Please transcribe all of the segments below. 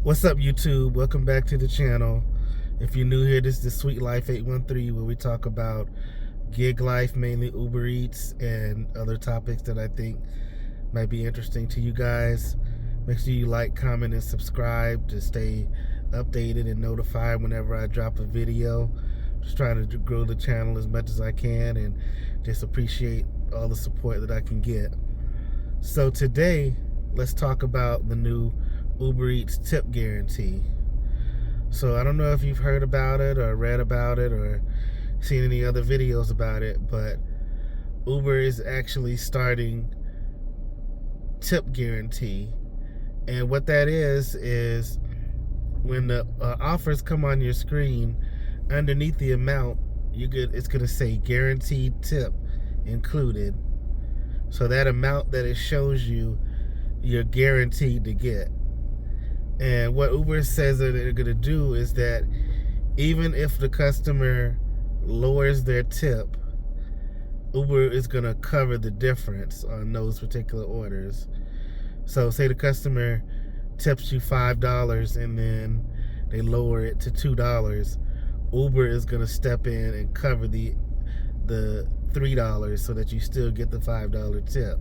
What's up, YouTube? Welcome back to the channel. If you're new here, this is the Sweet Life 813, where we talk about gig life, mainly Uber Eats, and other topics that I think might be interesting to you guys. Make sure you like, comment, and subscribe to stay updated and notified whenever I drop a video. Just trying to grow the channel as much as I can and just appreciate all the support that I can get. So today, let's talk about the new Uber Eats tip guarantee. So I don't know if you've heard about it or read about it or seen any other videos about it, but Uber is actually starting tip guarantee. And what that is when the offers come on your screen, underneath the amount, it's going to say guaranteed tip included. So that amount that it shows you, you're guaranteed to get. And what Uber says that they're going to do is that even if the customer lowers their tip, Uber is going to cover the difference on those particular orders. So say the customer tips you $5 and then they lower it to $2. Uber is going to step in and cover the $3 so that you still get the $5 tip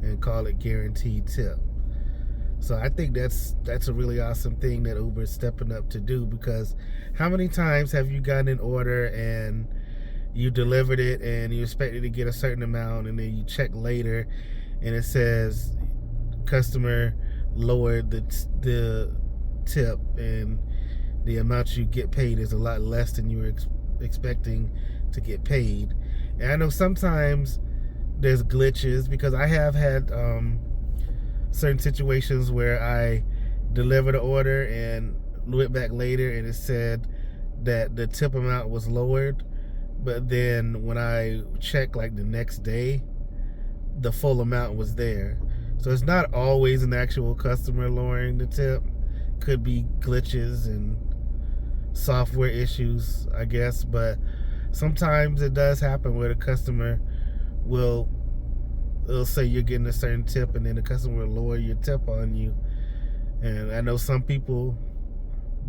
and call it guaranteed tip. So I think that's a really awesome thing that Uber is stepping up to do, because how many times have you gotten an order and you delivered it and you expected to get a certain amount, and then you check later and it says customer lowered the tip and the amount you get paid is a lot less than you were expecting to get paid. And I know sometimes there's glitches, because I have had certain situations where I delivered an order and went back later and it said that the tip amount was lowered, but then when I checked like the next day, the full amount was there. So it's not always an actual customer lowering the tip. Could be glitches and software issues, I guess, but sometimes it does happen where the customer it'll say you're getting a certain tip and then the customer will lower your tip on you. And I know some people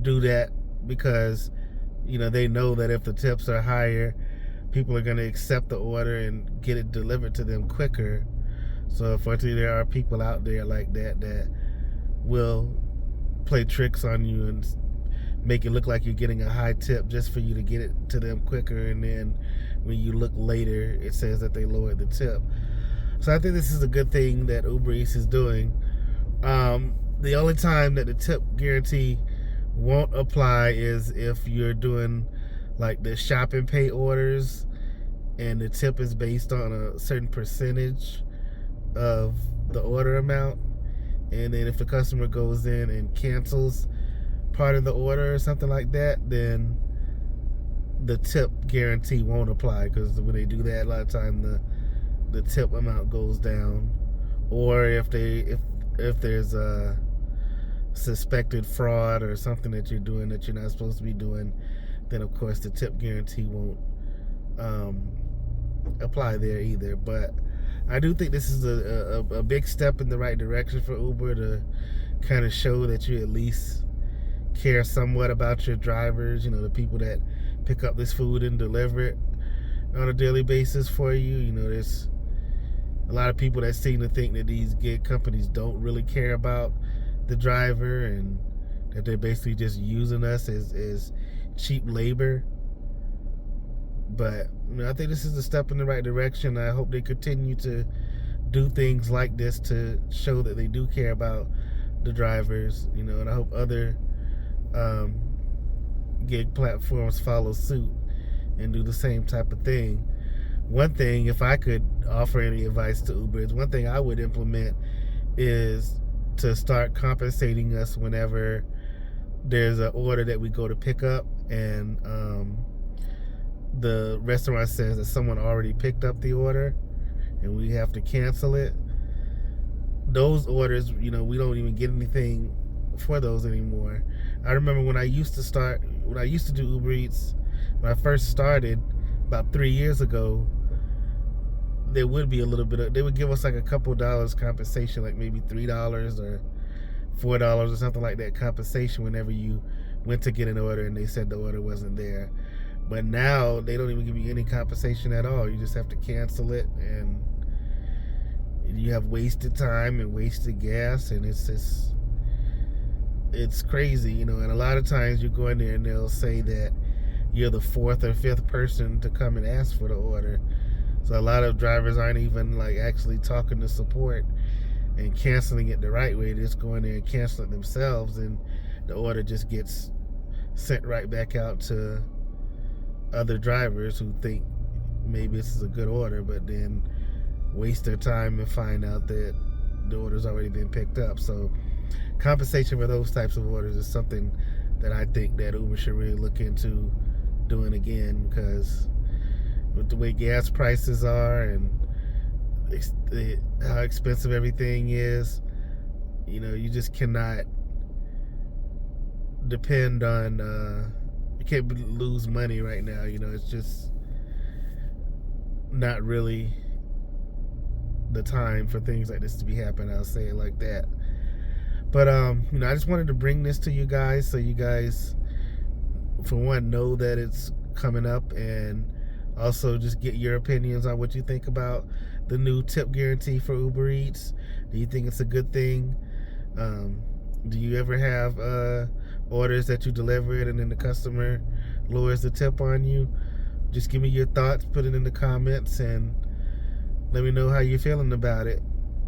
do that because, you know, they know that if the tips are higher, people are going to accept the order and get it delivered to them quicker. So unfortunately, there are people out there like that will play tricks on you and make it look like you're getting a high tip just for you to get it to them quicker, and then when you look later, it says that they lowered the tip. So I think this is a good thing that Uber Eats is doing. The only time that the tip guarantee won't apply is if you're doing like the shop and pay orders and the tip is based on a certain percentage of the order amount. And then if the customer goes in and cancels part of the order or something like that, then the tip guarantee won't apply, because when they do that, a lot of time the tip amount goes down. Or if there's a suspected fraud or something that you're doing that you're not supposed to be doing, then of course the tip guarantee won't apply there either. But I do think this is a big step in the right direction for Uber to kind of show that you at least care somewhat about your drivers, you know, the people that pick up this food and deliver it on a daily basis for you. You know, there's a lot of people that seem to think that these gig companies don't really care about the driver and that they're basically just using us as cheap labor. But you know, I think this is a step in the right direction. I hope they continue to do things like this to show that they do care about the drivers, you know, and I hope other gig platforms follow suit and do the same type of thing. One thing, if I could offer any advice to Uber, is one thing I would implement is to start compensating us whenever there's an order that we go to pick up and the restaurant says that someone already picked up the order and we have to cancel it. Those orders, you know, we don't even get anything for those anymore. I remember when I used to do Uber Eats, when I first started about 3 years ago, there would be a little bit of, they would give us like a couple dollars compensation, like maybe $3 or $4 or something like that compensation whenever you went to get an order and they said the order wasn't there. But now they don't even give you any compensation at all. You just have to cancel it, and you have wasted time and wasted gas, and it's crazy, you know. And a lot of times you go in there and they'll say that you're the fourth or fifth person to come and ask for the order. So a lot of drivers aren't even like actually talking to support and canceling it the right way. They just go in there and cancel it themselves, and the order just gets sent right back out to other drivers who think maybe this is a good order, but then waste their time and find out that the order's already been picked up. So compensation for those types of orders is something that I think that Uber should really look into doing again, because with the way gas prices are and how expensive everything is, you know, you just cannot depend on you can't lose money right now. You know, it's just not really the time for things like this to be happening. I'll say it like that. But you know, I just wanted to bring this to you guys so you guys, for one, know that it's coming up, and also just get your opinions on what you think about the new tip guarantee for Uber Eats. Do you think it's a good thing? Do you ever have orders that you delivered and then the customer lowers the tip on you? Just give me your thoughts, put it in the comments, and let me know how you're feeling about it.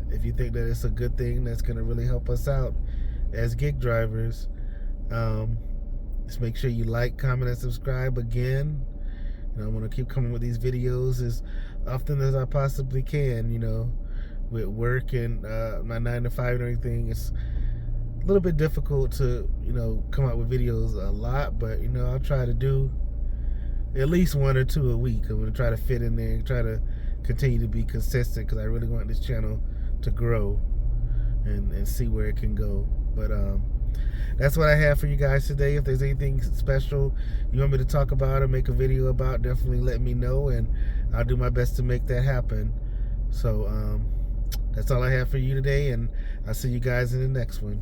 If you think that it's a good thing that's going to really help us out as gig drivers. Just make sure you like, comment, and subscribe again. You know, I'm going to keep coming with these videos as often as I possibly can. You know, with work and my 9 to 5 and everything, it's a little bit difficult to, you know, come out with videos a lot, but, you know, I'll try to do at least 1 or 2 a week. I'm going to try to fit in there and try to continue to be consistent, because I really want this channel to grow and see where it can go. But that's what I have for you guys today. If there's anything special you want me to talk about or make a video about, definitely let me know, and I'll do my best to make that happen. So that's all I have for you today, and I'll see you guys in the next one.